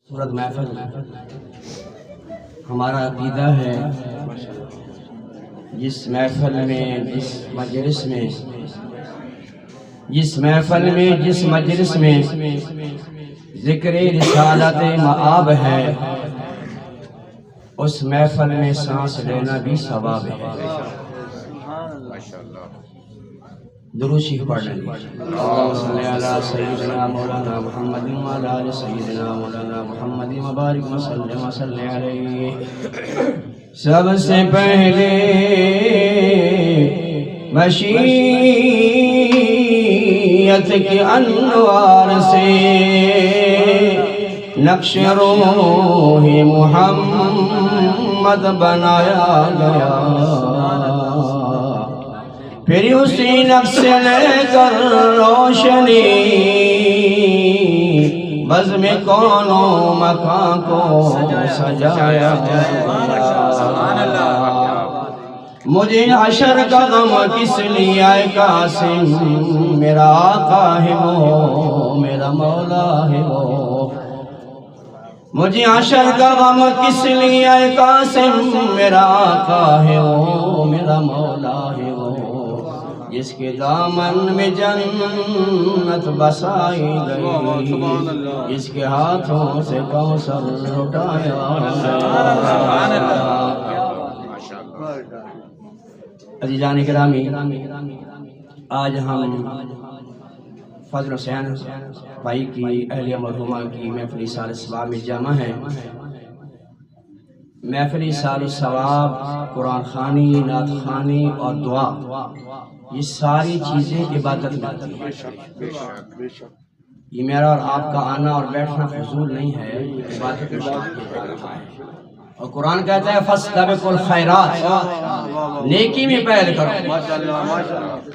سورت محفل ہمارا عقیدہ ہے، جس محفل میں جس مجلس میں ذکر رسالت مآب ہے، اس محفل میں سانس لینا بھی ثواب ہے۔ درود شریف پڑھ لیں۔ اللہم صلی علی سیدنا مولانا محمد وعلی آل سیدنا مولانا محمد وبارک وسلم علیہ۔ سب سے پہلے مشیت کے انوار سے نقش روح محمد بنایا گیا، پھر اسی نقش سے لے کر روشنی بزم کون و مکان کو سجایا گیا۔ مجھے حشر کا غم کس لیے اے قاسم، میرا آقا ہے وہ، میرا مولا ہے وہ۔ مجھے حشر کا غم کس لیے اے قاسم، میرا آقا ہے وہ، میرا مولا ہے وہ، جس کے دامن میں جنت بسائی گئی، جس کے ہاتھوں سے کوثر لٹایا گیا۔ عزیزان گرامی، آج ہم فضل حسین بھائی کی اہلیہ مرحومہ کی محفل ایصال ثواب میں جمع ہے۔ محفل ایصال ثواب، قرآن خوانی، نعت خوانی اور دعا، یہ ساری چیزیں عبادت میں آتی ہیں۔ یہ میرا اور آپ کا آنا اور بیٹھنا فضول نہیں ہے، عبادت میں شامل ہے۔ اور قرآن کہتا ہے فاستبقوا الخیرات، نیکی میں پہل کرو،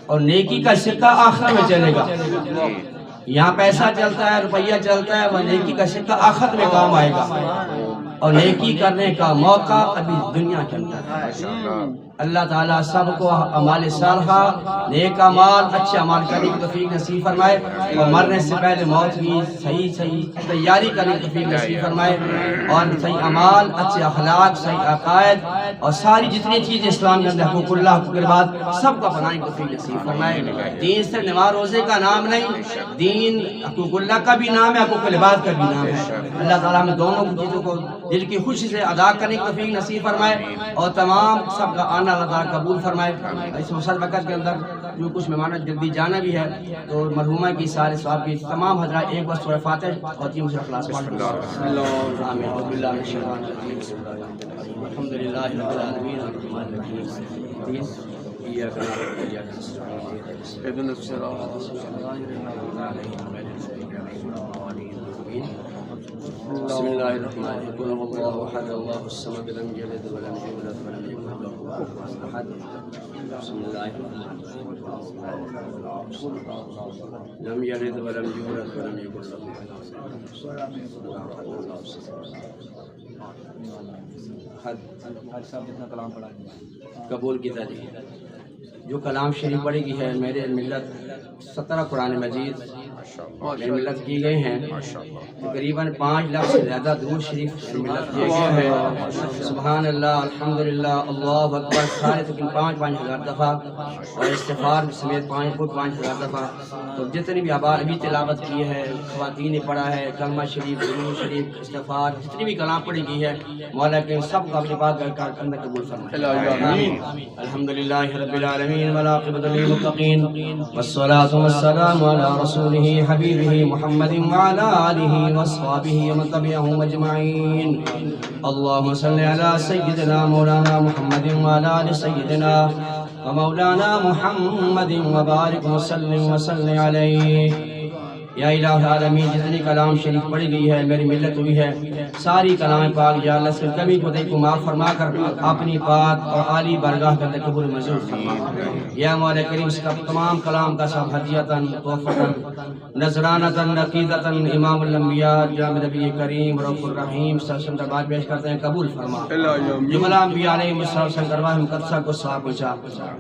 اور نیکی کا سکہ آخرت میں چلے گا۔ یہاں پیسہ چلتا ہے، روپیہ چلتا ہے، وہ نیکی کا سکہ آخرت میں کام آئے گا، اور نیکی کرنے کا موقع ابھی دنیا کے اندر ہے۔ اللہ تعالیٰ سب کو اعمال صالحہ، نیک اعمال، اچھے اعمال کرنے کی توفیق نصیب فرمائے، اور مرنے سے پہلے موت کی صحیح تیاری کرنے کی توفیق نصیب فرمائے، اور صحیح اعمال، اچھے اخلاق، صحیح عقائد اور ساری جتنی چیز اسلام کے اندر حقوق اللہ، حقوق العباد، سب کو اپنانے کی توفیق نصیب فرمائے۔ دین سے نماز روزے کا نام نہیں، دین حقوق اللہ کا بھی نام ہے، حقوق العباد کا بھی نام ہے۔ اللہ تعالیٰ ہمیں دونوں چیزوں کو دل کی خوشی سے ادا کرنے کی توفیق نصیب فرمائے، اور تمام سب کا آنا اللہ تعالیٰ قبول فرمائے۔ اس مسل وقت کے اندر جو کچھ مہمانوں جلدی جانا بھی ہے، تو مرحومہ کی سارے ثواب کی تمام حضرات ایک بار سورہ فاتح اور 3 سورہ اخلاص پڑھ لیں۔ آمین۔ اعوذ باللہ من الشیطان الرجیم۔ الحمد للہ رب العالمین الرحمن الرحیم ایاک نعبد و ایاک نستعین اهدنا الصراط المستقیم۔ بسم اللہ الرحمن الرحیم۔ قل هو اللہ احد اللہ الصمد لم یلد ولم یولد ولم یکن له کفوا احد۔ بسم اللہ الرحمن الرحیم۔ لم یلد ولم یولد ولم یکن له کفوا احد۔ قبول کی تجھے جو کلام شریف پڑھی گئی ہے، میرے ملت 17 قرآن مجید میری ملت کی گئے ہیں، تقریباً 5 لاکھ سے زیادہ درود شریف میری ملت کیے گئے ہیں۔ سبحان اللہ، الحمدللہ، اللہ اکبر، سارے تقریباً 5-5 ہزار دفعہ، اور استغفار سمیت 5 ہزار دفعہ۔ تو جتنی بھی آباد ابھی تلاوت کی ہے، خواتین نے پڑھا ہے، کلمہ شریف، درود شریف، استغفار، جتنی بھی کلام پڑھی گئی ہے، مولا کے سب کا اپنی بات کر اندر قبول فرمائے۔ الحمدللہ رب العالمین والعاقبۃ للمتقین، والصلاۃ والسلام علی رسولہ حبیبہ محمد وعلی آلہ واصحابہ ومن تبعہم اجمعین۔ اللہم صلی علی سیدنا مولانا محمد وعلی آل سیدنا ومولانا محمد وبارک وسلم علیہ۔ یا الہ العالمین، جتنی کلام شریف پڑھی گئی ہے، میری ملت ہوئی ہے، ساری کلام پاک یا اللہ سے کمی کو کو معاف فرما کر اپنی پاک اور عالی بارگاہ کے اندر قبول منظور فرما۔ یا مولا کریم، اس کا تمام کلام کا سب ہدیتاً، تحفتاً، نذرانتاً، عقیدتاً امام الانبیاء جناب نبی کریم رؤوف الرحیم صلی اللہ علیہ وسلم دربار پیش کرتے ہیں، قبول فرما۔ جملہ انبیاء علیہ السلام دربار مقدسہ کو ثواب پہنچا۔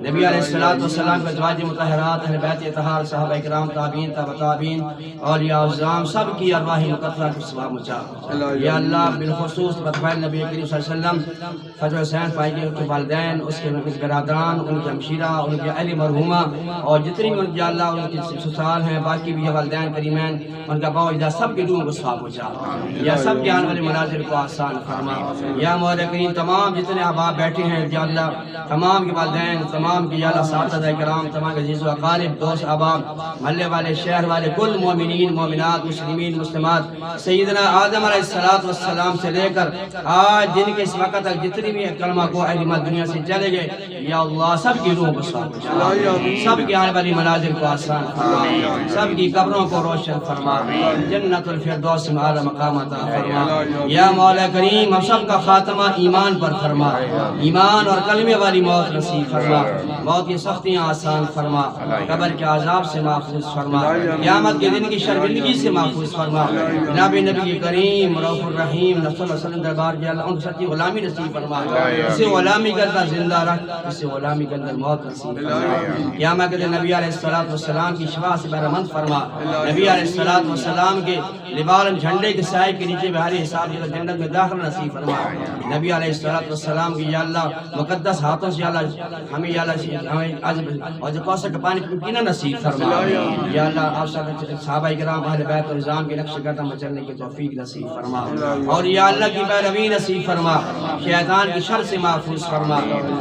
نبی علیہ السلام کے ازواج مطہرات، اہل بیت اطہار، صحابہ کرام، تابعین، تابعین اولیاء الزام سب کی ارواح مقدسہ کو ثواب مچا یا اللہ بالخصوص بطبائل نبی کریم صلی اللہ علیہ وسلم فجر حسین پائی کے ان کے والدین اس کے برادران ان کے ہمشیرہ ان کے اہل مرحومہ اور جتنی بھی ان کے اللہ ان کے سسرال ہیں باقی بھی والدین کریمین ان کا باو اجازت سب کے روح کو ثواب مچا یا سب کے آنے والے مناظر کو آسان فرما یا مولا کریم تمام جتنے احباب بیٹھے ہیں یا اللہ تمام کے والدین تمام کے یا اللہ اساتذہ کرام تمام کے عزیز و اقارب دوست احباب محلے والے شہر والے کل مومنین مومنات مسلمین مسلمات سیدنا آدم علیہ السلام سے لے کر آج جن کے اس وقت تک جتنی بھی کلمہ کو اہل ایمان دنیا سے چلے گئے یا اللہ سب کی روح کو ثواب سب کے آنے والی مناظر کو آسان فرما سب کی قبروں کو روشن فرما جنت الفردوس میں اعلی مقام عطا فرما یا مولا کریم ہم سب کا خاتمہ ایمان پر فرما ایمان اور کلمے والی موت نصیب فرما موت کی سختیاں آسان فرما قبر کے عذاب سے محفوظ فرما قیامت کے دن کی شرمندگی سے محفوظ فرما جناب نبی کریم رؤوف الرحیم صلی اللہ علیہ وسلم دربار کے اللہ ان کو سچی غلامی نصیب فرما اسے غلامی کے اندر زندہ رکھ اسے غلامی کے اندر موت نصیب فرما قیامت کے دن نبی علیہ السلام کی شفاعت سے بہرمند فرما نبی علیہ السلام کے لبال جھنڈے کے سائے کے نیچے بہاری حساب کے جنت میں داخل نصیب فرما نبی علیہ السلام کی یا اللہ مقدس ہاتھوں سے یا اللہ ہمیں یا اللہ ہمیں اور جو کوثر کا پانی پینا نصیب فرما یا اللہ آپ صحابہ کرام اہل بیت اور نظام کے نقش قدم پر چلنے کی توفیق نصیب فرما اور یا اللہ کی پیروی نصیب فرما شیطان کی شر سے محفوظ فرما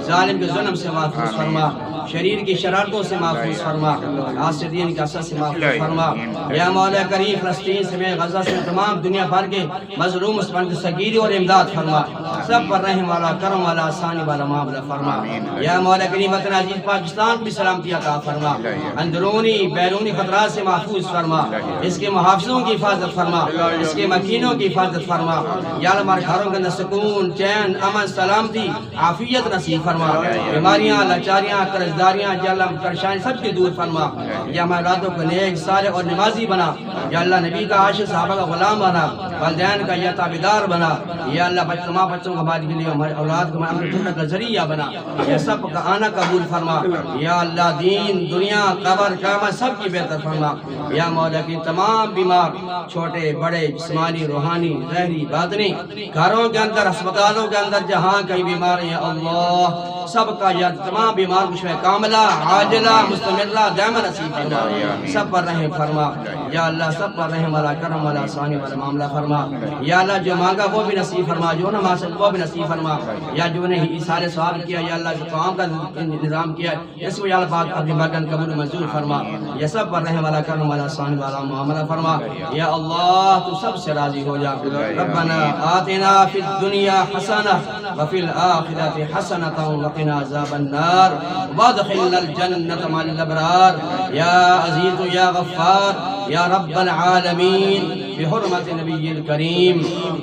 ظالم کے ظلم سے محفوظ فرما شریر کی شرارتوں سے محفوظ فرما حاسدین کے اثر سے محفوظ فرما یا مولا کریم فلسطین سے غزہ سے تمام دنیا بھر کے مظلوم مسلمان کی صغیری اور امداد فرما سب پر رحم والا کرم والا آسانی والا معاملہ فرما یا مولا کریم وطن عزیز پاکستان کو بھی سلامتی عطا فرما اندرونی بیرونی خطرات سے محفوظ فرما اس کے محافظوں کی حفاظت فرما اس کے مکینوں کی حفاظت فرما یا اللہ ہمارے گھروں کے اندر سکون چین امن سلامتی عافیت نصیب فرما بیماریاں لاچاریاں قرضداریاں یا اللہ پریشانی سب کی دور فرما یا ہمارے راتوں کو نیک صالح اور نمازی بنا یا اللہ نبی کا عاشق صحابہ کا غلام بنا والدین کا یا تابعدار بنا یا اللہ تمام بچوں کو ہمارے لیے ہمارے اولاد کو ہمارے جنت کا ذریعہ بنا یا سب کا آنا قبول فرما یا اللہ دین دنیا قبر قیامت سب کی بہتر فرما یا مولا کی تمام بیمار چھوٹے بڑے جسمانی روحانی ظاہری باطنی گھروں کے اندر اسپتالوں کے اندر جہاں کئی بیمار یا اللہ سب کا یا تمام بیمار کو شفا کاملہ عاجلہ مستمرہ دائمہ نصیب فرما سب پر رحم فرما یا اللہ سب پر رحم والا کرم والا آسانی والا معاملہ فرما یا اللہ جو مانگا وہ بھی نصیب فرما جو نہ مانگا وہ بھی نصیب فرما یا جو نے سارے ثواب کیا یا اللہ جو قوم کا نظام کیا اس کو یا اللہ پاک اپنی مردن قبول منظور فرما یا سب پر رحم والا کرم والا آسانی والا معاملہ فرما یا اللہ تو سب سے راضی ہو جا ربنا آتنا فی الدنیا حسنہ وفی الآخرۃ حسنۃ وقنا عذاب النار وادخلنا الجنۃ مع الابرار یا عزیز یا غفار یا رب العالمین بحرمت نبی الکریم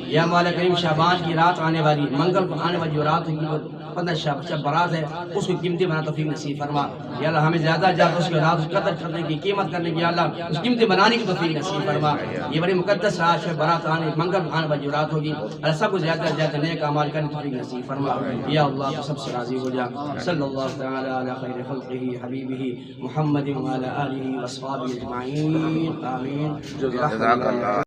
یا مولا کریم شعبان کی رات آنے والی منگل کو آنے والی جو رات ہوگی 15 شب برات ہے اس کو قیمتی بنا توفیق نصیب فرما یا اللہ ہمیں زیادہ زیادہ اس کے رات قدر کرنے کی قیمت کرنے کی یا اللہ اس قیمتی بنانے کی توفیق نصیب فرما یہ بڑی مقدس رات ہے برات آنے منگل آنے والی جو رات ہوگی اللہ سب کو زیادہ زیادہ نیک اعمال کرنے کی توفیق نصیب فرما یا اللہ تو سب سے راضی ہو جا صلی اللہ تعالی علی خیر خلقہ حبیبہ محمد وعلی آلہ واصحابہ اجمعین آمین.